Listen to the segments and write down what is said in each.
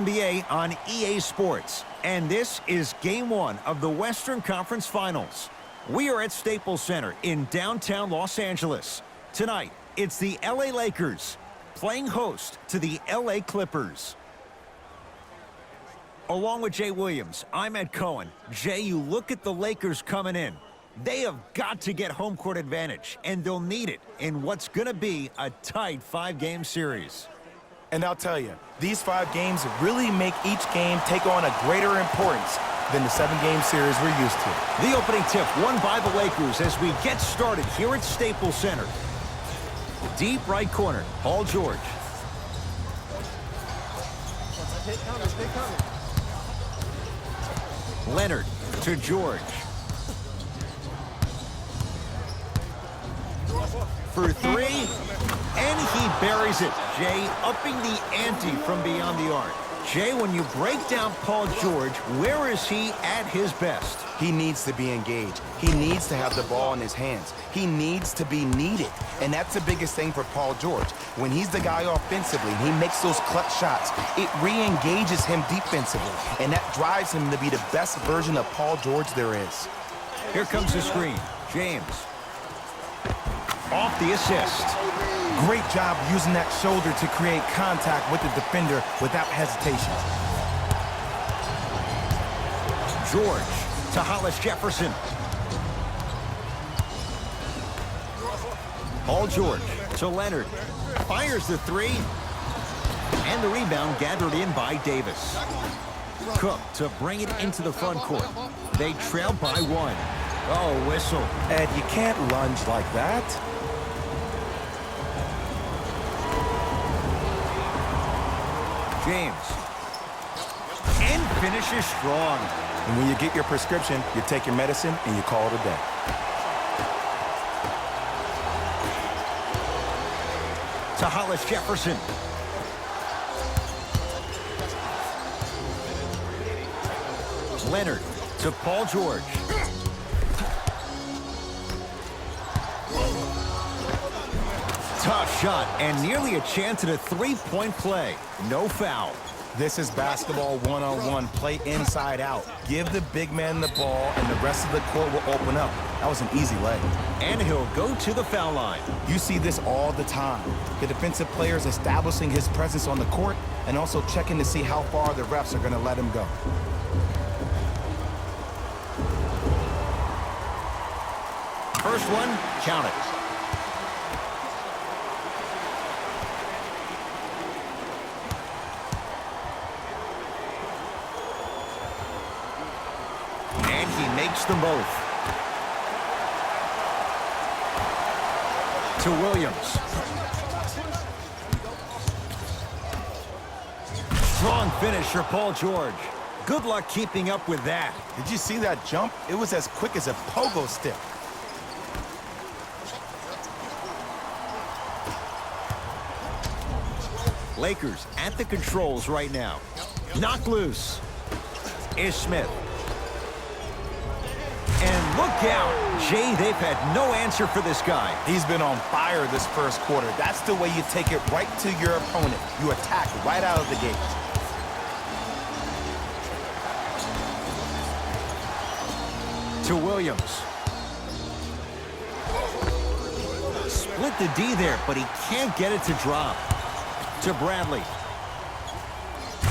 NBA on EA Sports, and this is Game 1 of the Western Conference Finals. We are at Staples Center in downtown Los Angeles. Tonight, it's the LA Lakers playing host to the LA Clippers. Along with Jay Williams, I'm Ed Cohen. Jay, you look at the Lakers coming in. They have got to get home court advantage, and they'll need it in what's going to be a tight 5-game series. And I'll tell you, these 5 games really make each game take on a greater importance than the 7-game series we're used to. The opening tip won by the Lakers as we get started here at Staples Center. Deep right corner, Paul George. Leonard to George. For 3, and he buries it. Jay upping the ante from beyond the arc. Jay, when you break down Paul George, where is he at his best? He needs to be engaged. He needs to have the ball in his hands. He needs to be needed. And that's the biggest thing for Paul George. When he's the guy offensively, he makes those clutch shots. It re-engages him defensively. And that drives him to be the best version of Paul George there is. Here comes the screen. James. Off the assist. Great job using that shoulder to create contact with the defender without hesitation. George to Hollis Jefferson. Paul George to Leonard. Fires the 3. And the rebound gathered in by Davis. Cook to bring it into the front court. They trail by 1. Oh, whistle. Ed, you can't lunge like that. James. And finishes strong. And when you get your prescription, you take your medicine and you call it a day. To Hollis Jefferson. Leonard to Paul George. Tough shot and nearly a chance at a 3-point play. No foul. This is basketball one-on-one. Play inside out. Give the big man the ball and the rest of the court will open up. That was an easy lay. And he'll go to the foul line. You see this all the time. The defensive players establishing his presence on the court and also checking to see how far the refs are going to let him go. First one, count it. And he makes them both. To Williams. Strong finish for Paul George. Good luck keeping up with that. Did you see that jump? It was as quick as a pogo stick. Lakers at the controls right now. Knocked loose. Ish Smith. And look out. Jay, they've had no answer for this guy. He's been on fire this first quarter. That's the way you take it right to your opponent. You attack right out of the gate. To Williams. Split the D there, but he can't get it to drop. To Bradley.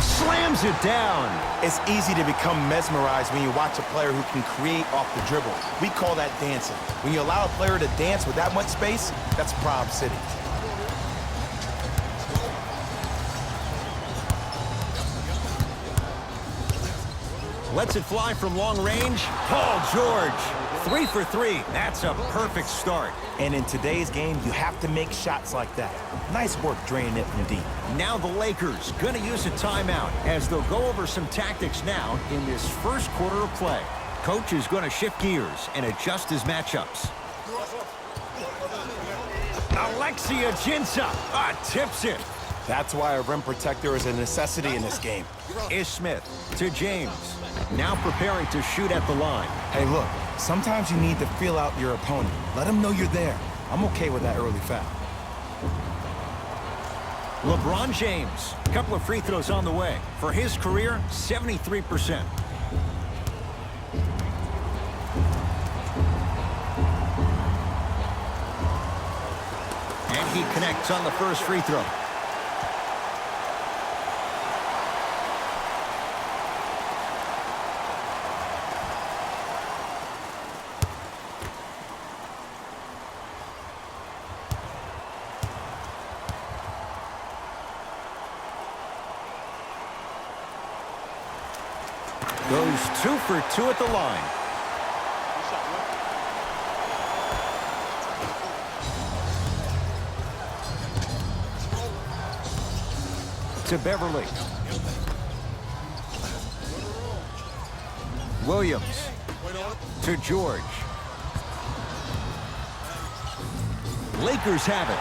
Slams it down. It's easy to become mesmerized when you watch a player who can create off the dribble. We call that dancing. When you allow a player to dance with that much space, that's Prob City. Lets it fly from long range. Paul George. 3 for 3. That's a perfect start. And in today's game, you have to make shots like that. Nice work draining it from deep. Now the Lakers going to use a timeout as they'll go over some tactics now in this first quarter of play. Coach is going to shift gears and adjust his matchups. Alexia Jinsa tips it. That's why a rim protector is a necessity in this game. Ish Smith to James. Now preparing to shoot at the line. Hey, look, sometimes you need to feel out your opponent. Let them know you're there. I'm okay with that early foul. LeBron James, a couple of free throws on the way. For his career, 73%. And he connects on the first free throw. Goes 2 for 2 at the line. To Beverly. Williams. To George. Lakers have it.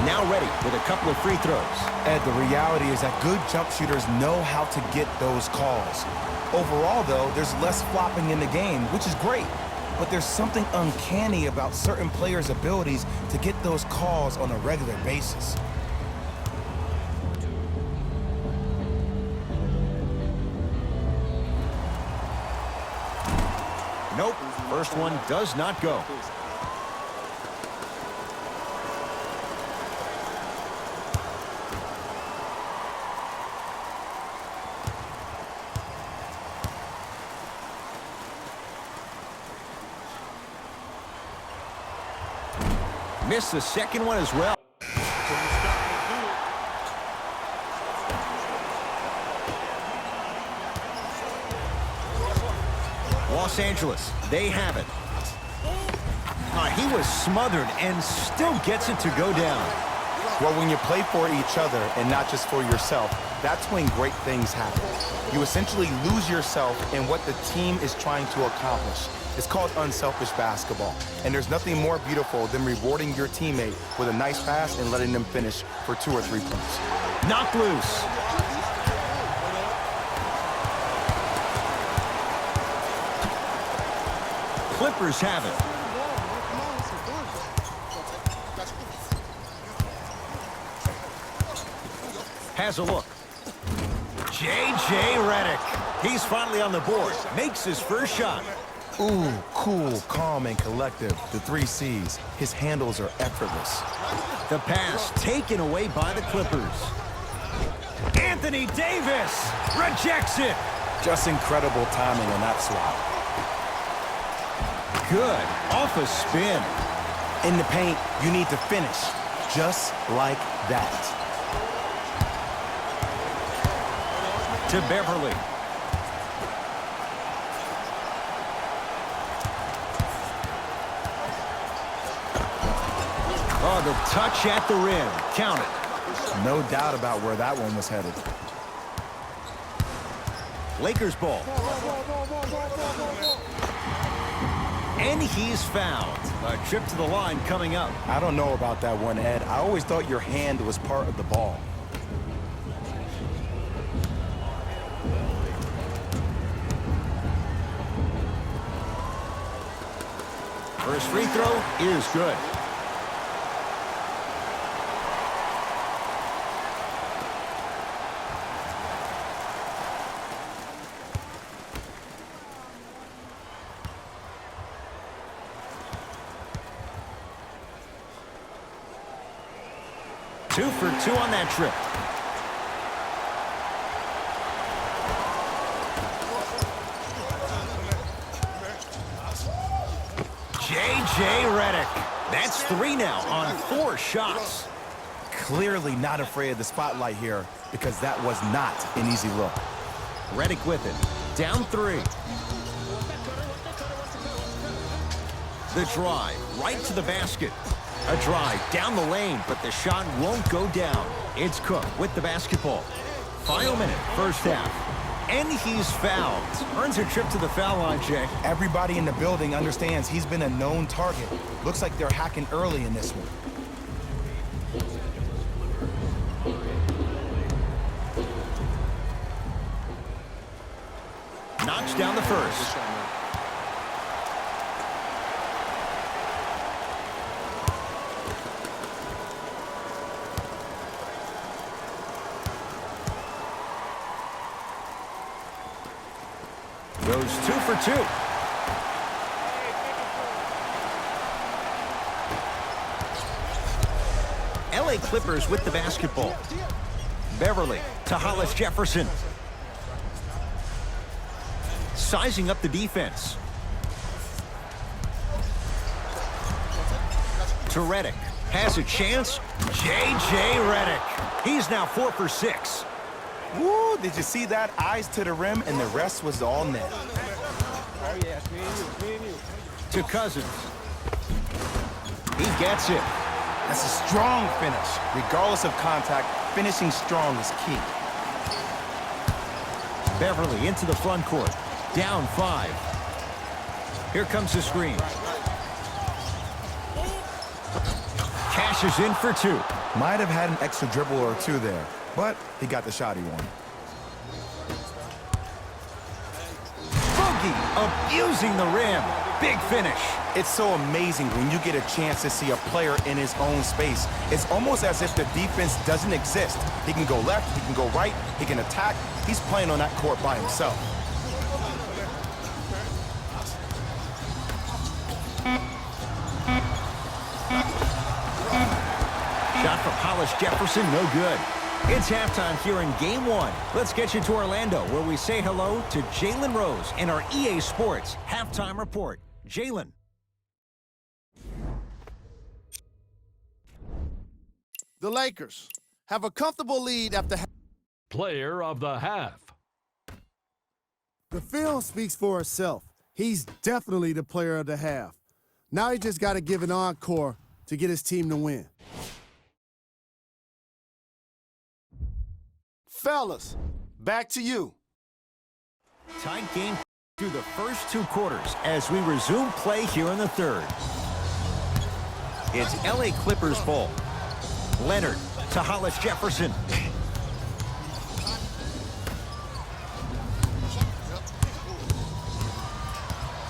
Now ready with a couple of free throws. Ed, the reality is that good jump shooters know how to get those calls. Overall, though, there's less flopping in the game, which is great. But there's something uncanny about certain players' abilities to get those calls on a regular basis. Nope, first one does not go. Missed the second one as well. Los Angeles, they have it. He was smothered and still gets it to go down. Well, when you play for each other and not just for yourself, that's when great things happen. You essentially lose yourself in what the team is trying to accomplish. It's called unselfish basketball. And there's nothing more beautiful than rewarding your teammate with a nice pass and letting them finish for 2 or 3 points. Knocked loose. Clippers have it. Has a look. J.J. Redick. He's finally on the board. Makes his first shot. Ooh, cool, calm, and collective. The 3 C's. His handles are effortless. The pass taken away by the Clippers. Anthony Davis rejects it. Just incredible timing on that swap. Good. Off a spin. In the paint, you need to finish. Just like that. To Beverly. Oh, the touch at the rim. Count it. No doubt about where that one was headed. Lakers ball. And he's fouled. A trip to the line coming up. I don't know about that one, Ed. I always thought your hand was part of the ball. First free throw is good. Two for 2 on that trip. J.J. Redick. That's 3 now on 4 shots. Clearly not afraid of the spotlight here because that was not an easy look. Redick with it. Down 3. The drive right to the basket. A drive down the lane, but the shot won't go down. It's Cook with the basketball. Final minute, first half. And he's fouled. Earns a trip to the foul line, Jay. Everybody in the building understands he's been a known target. Looks like they're hacking early in this one. Knocks down the first. Goes 2 for 2. LA Clippers with the basketball. Beverly to Hollis Jefferson. Sizing up the defense. To Redick. Has a chance. J.J. Redick. He's now 4 for 6. Woo, did you see that? Eyes to the rim, and the rest was all net. To Cousins. He gets it. That's a strong finish. Regardless of contact, finishing strong is key. Beverly into the front court. Down 5. Here comes the screen. Cashes in for 2. Might have had an extra dribble or two there, but he got the shot he wanted. Boogie abusing the rim. Big finish. It's so amazing when you get a chance to see a player in his own space. It's almost as if the defense doesn't exist. He can go left, he can go right, he can attack. He's playing on that court by himself. Shot from Hollis Jefferson, no good. It's halftime here in Game 1. Let's get you to Orlando, where we say hello to Jalen Rose in our EA Sports Halftime Report. Jalen. The Lakers have a comfortable lead after Player of the half. The film speaks for itself. He's definitely the player of the half. Now he just got to give an encore to get his team to win. Fellas, back to you. Tight game through the first 2 quarters as we resume play here in the third. It's LA Clippers ball. Leonard to Hollis Jefferson.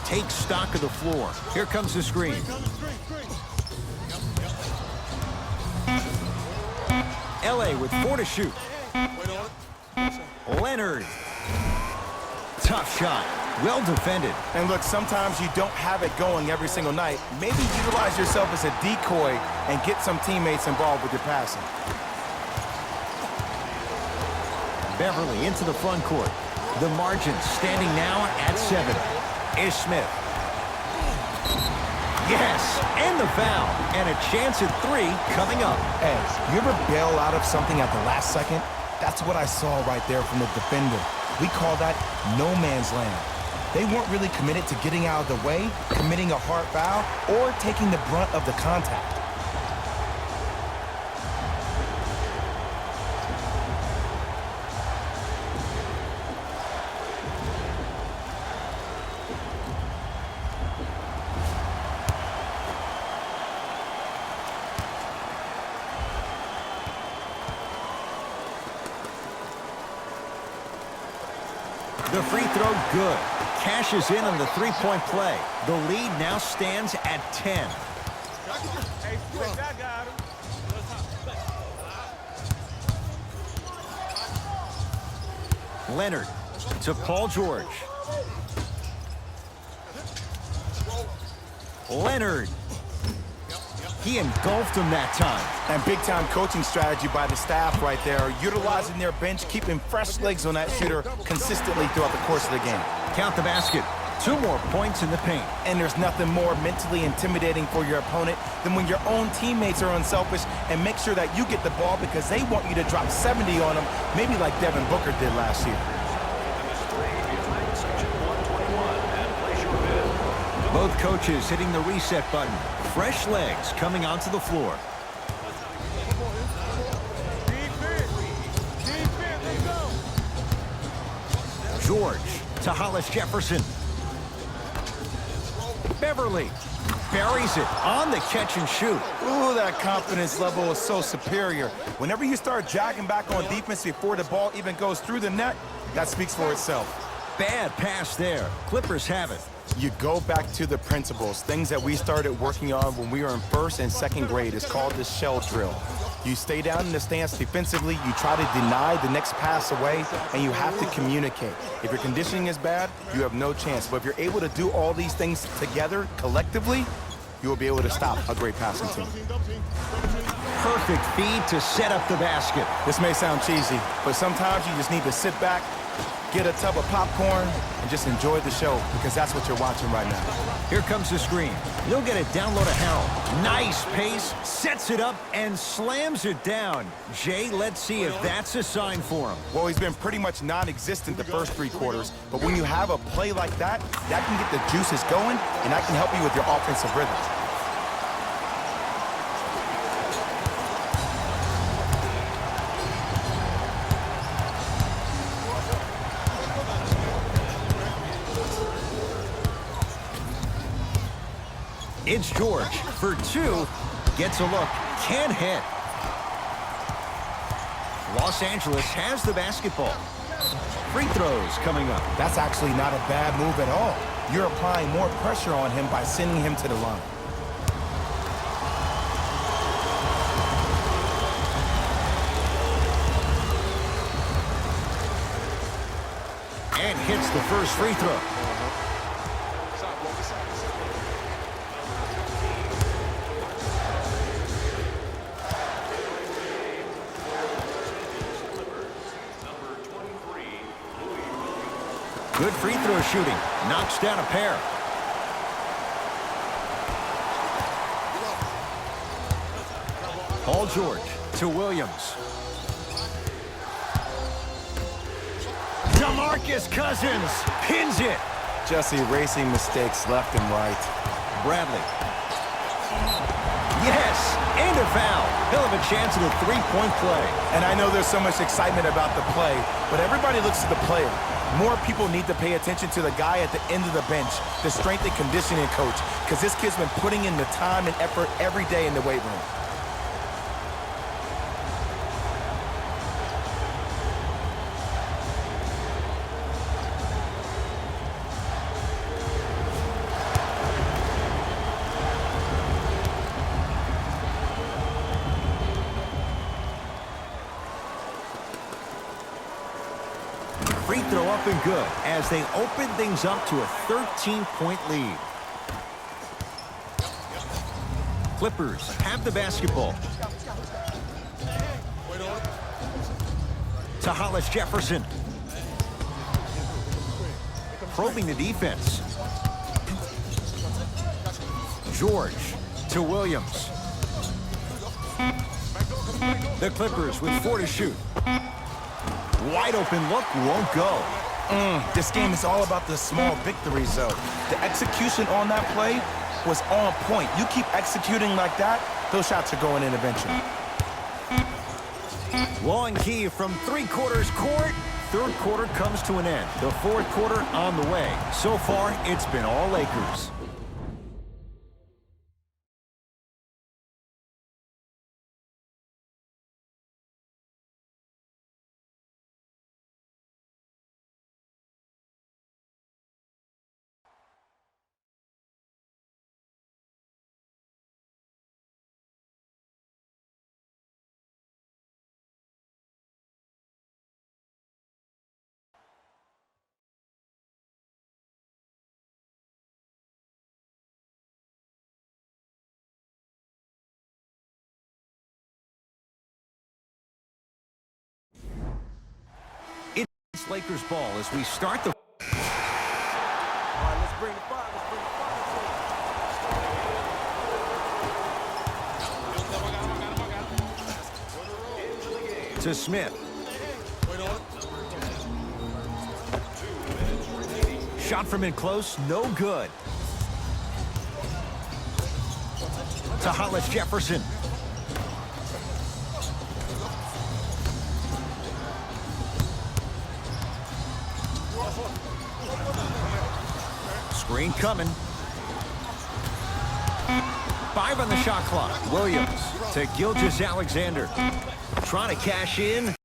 Takes stock of the floor. Here comes the screen. LA with 4 to shoot. Leonard. Tough shot. Well defended. And look, sometimes you don't have it going every single night. Maybe utilize yourself as a decoy and get some teammates involved with your passing. Beverly into the front court. The margin standing now at 7. Ish Smith. Yes, and the foul. And a chance at 3 coming up. Hey, you ever bail out of something at the last second? That's what I saw right there from the defender. We call that no man's land. They weren't really committed to getting out of the way, committing a hard foul, or taking the brunt of the contact. The free throw, good. Cashes in on the three-point play. The lead now stands at 10. Leonard to Paul George. Leonard. He engulfed him that time. And big-time coaching strategy by the staff right there, utilizing their bench, keeping fresh legs on that shooter consistently throughout the course of the game. Count the basket. 2 more points in the paint. And there's nothing more mentally intimidating for your opponent than when your own teammates are unselfish and make sure that you get the ball because they want you to drop 70 on them, maybe like Devin Booker did last year. Both coaches hitting the reset button. Fresh legs coming onto the floor. George to Hollis Jefferson. Beverly buries it on the catch and shoot. Ooh, that confidence level is so superior. Whenever you start jogging back on defense before the ball even goes through the net, that speaks for itself. Bad pass there. Clippers have it. You go back to the principles, things that we started working on when we were in first and second grade. It's called the shell drill. You stay down in the stance defensively, you try to deny the next pass away, and you have to communicate. If your conditioning is bad, you have no chance. But if you're able to do all these things together, collectively, you will be able to stop a great passing team. Perfect feed to set up the basket. This may sound cheesy, but sometimes you just need to sit back, get a tub of popcorn, and just enjoy the show, because that's what you're watching right now. Here comes the screen. He'll get it down low to Harrell. Nice pace, sets it up, and slams it down. Jay, let's see if that's a sign for him. Well, he's been pretty much non-existent the first 3 quarters, but when you have a play like that, that can get the juices going, and that can help you with your offensive rhythm. It's George for 2. Gets a look. Can't hit. Los Angeles has the basketball. Free throws coming up. That's actually not a bad move at all. You're applying more pressure on him by sending him to the line. And hits the first free throw. Good free throw shooting. Knocks down a pair. Paul George to Williams. DeMarcus Cousins pins it. Just erasing mistakes left and right. Bradley. Yes, and a foul. He'll have a chance at a three-point play. And I know there's so much excitement about the play, but everybody looks at the player. More people need to pay attention to the guy at the end of the bench, the strength and conditioning coach, because this kid's been putting in the time and effort every day in the weight room. Free throw up and good as they open things up to a 13-point lead. Clippers have the basketball. To Hollis Jefferson. Probing the defense. George to Williams. The Clippers with 4 to shoot. Wide open look, won't go. This game is all about the small victories, though. The execution on that play was on point. You keep executing like that, those shots are going in eventually. Long key from 3/4 court. Third quarter comes to an end. The fourth quarter on the way. So far, it's been all Lakers. It's Lakers ball as we start the... To Smith. Shot from in close, no good. To Hollis Jefferson. Screen coming. 5 on the shot clock. Williams to Gilgeous-Alexander. Trying to cash in.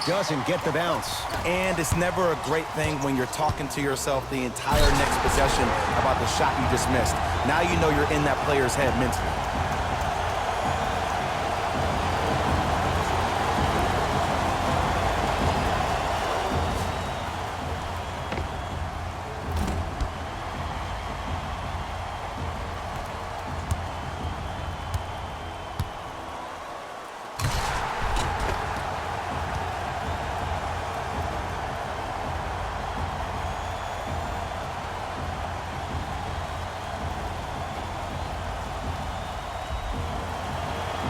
Doesn't get the bounce. And it's never a great thing when you're talking to yourself the entire next possession about the shot you just missed. Now you know you're in that player's head mentally.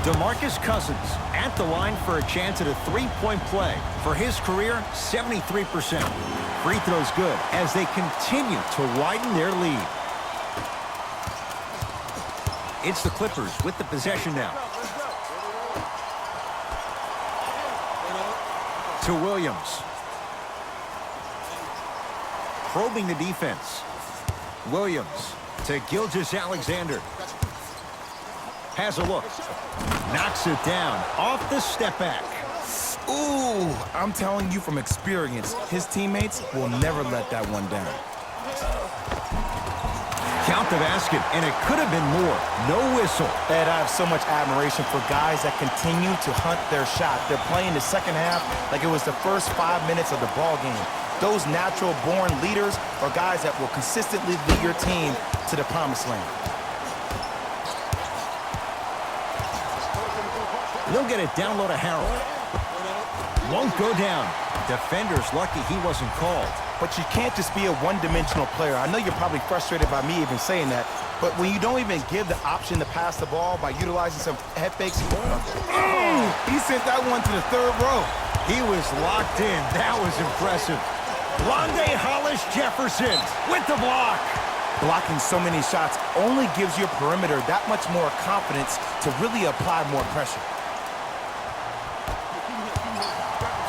DeMarcus Cousins at the line for a chance at a three-point play. For his career, 73%. Free throws good as they continue to widen their lead. It's the Clippers with the possession now. To Williams. Probing the defense. Williams to Gilgeous-Alexander. Has a look. Knocks it down off the step back. Ooh, I'm telling you from experience, his teammates will never let that one down. Count the basket, and it could have been more. No whistle. Ed, I have so much admiration for guys that continue to hunt their shot. They're playing the second half like it was the first 5 minutes of the ball game. Those natural-born leaders are guys that will consistently lead your team to the promised land. They'll get it down low to Harold. Won't go down. Defender's lucky he wasn't called. But you can't just be a one-dimensional player. I know you're probably frustrated by me even saying that, but when you don't even give the option to pass the ball by utilizing some head fakes, he sent that one to the third row. He was locked in. That was impressive. Londe Hollis Jefferson with the block. Blocking so many shots only gives your perimeter that much more confidence to really apply more pressure.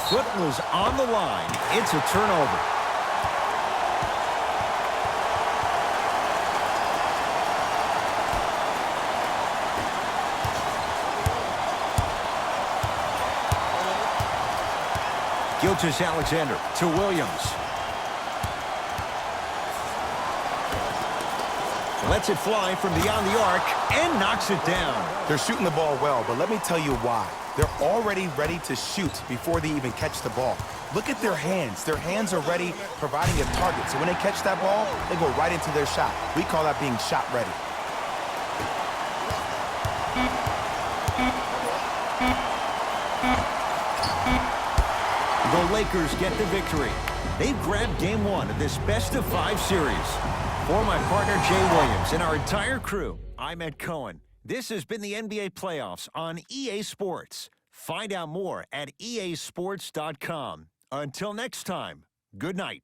Foot was on the line. It's a turnover. Gilgeous-Alexander to Williams. Lets it fly from beyond the arc and knocks it down. They're shooting the ball well, but let me tell you why. They're already ready to shoot before they even catch the ball. Look at their hands. Their hands are ready, providing a target. So when they catch that ball, they go right into their shot. We call that being shot ready. The Lakers get the victory. They've grabbed game one of this best-of-5 series. For my partner, Jay Williams, and our entire crew, I'm Ed Cohen. This has been the NBA Playoffs on EA Sports. Find out more at easports.com. Until next time, good night.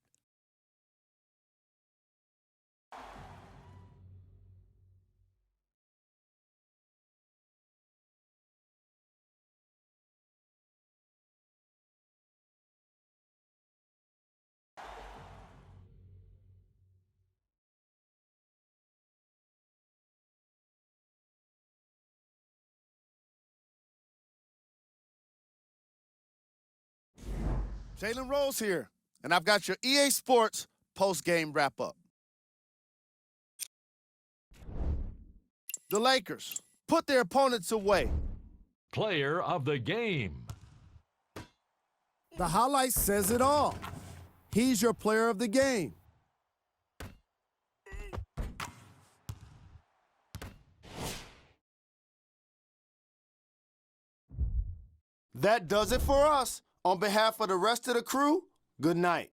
Jalen Rose here, and I've got your EA Sports post-game wrap-up. The Lakers put their opponents away. Player of the game. The highlight says it all. He's your player of the game. That does it for us. On behalf of the rest of the crew, good night.